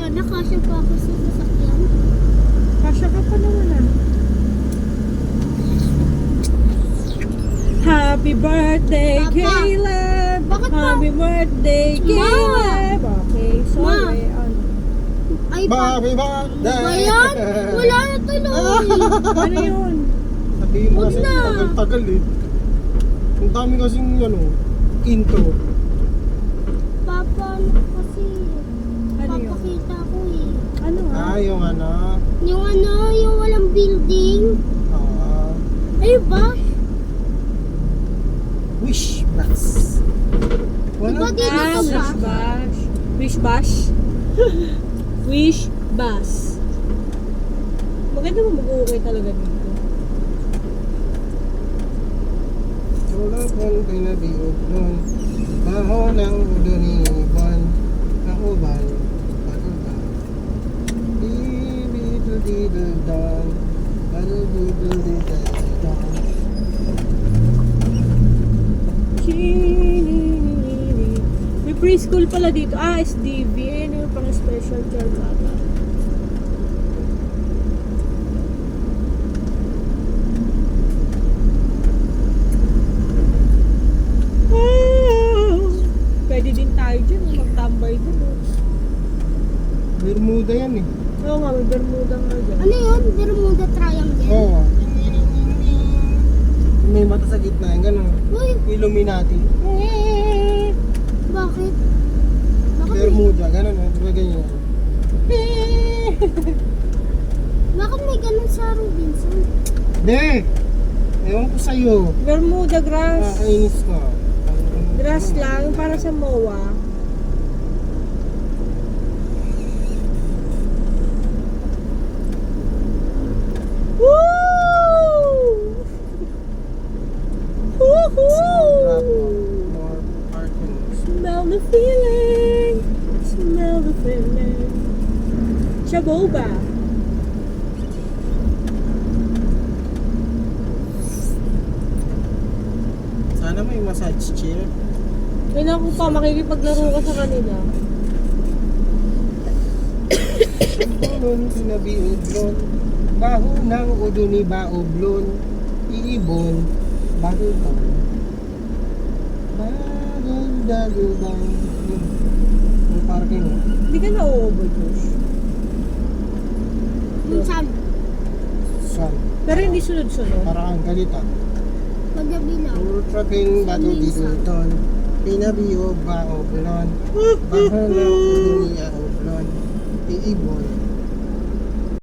Sana kasya pa ako sa sasakyan. Kasya ka pa naman ah. Happy birthday, Papa. Caleb! Bakit pa? Happy birthday, Ma. Caleb! Okay, sorry. Ano? Ay, Happy birthday! ba yan? Wala na tuloy. Ano yun? Sabihin mo Huwag kasi na. tagal-tagal eh. Ang dami kasing intro. Papa, ano kasi? Ano yun? Papakita ko eh. Ano ha? Yung Yung walang building. Ay ba? Wish Blast. Diba dito to Wish ba? bash. Wish bash? Wish bash. Maganda mo mag-uukay talaga dito. Wala kang pinabiog nun. Baho ng ulo ni Juan. Kauban. Pagulban. Dibidudidudon. Baludududidudon. May preschool pala dito. SDV. Ayun yung pang special child ata. Pwede din tayo dyan. Magtambay dun. Bermuda yan eh. Oo nga, may Bermuda nga dyan. Ano yun? Bermuda Triangle? Oo. May mata sa gitna. Yung gano'n. Uy, Illuminati. bakit? Bakit Bermuda. Gano'n. Diba ganyan? Bakit may ganun sa Robinson? Hindi. Ewan ko sa'yo. Bermuda grass. Nakakainis ka. Grass lang para sa MOA. Woo! Woohoo! More parking. Smell the feeling. Smell the feeling. Shaboba. Sana may massage chair. Kailan ko pa makikipaglaro ka sa kanila. Bulon, sinabiublon. Baho ng udo ni Baoblon. Iibon. Bagulbang. Bagulbang. May parking oh. Hindi ka na-overdose. Minsan, Saan? Pero hindi sunod-sunod. Para kang galita. paggabi lang. Ultraping bato diluton. Pinabiyo Baoblon. Baho ng udo ni Baoblon. Iibon.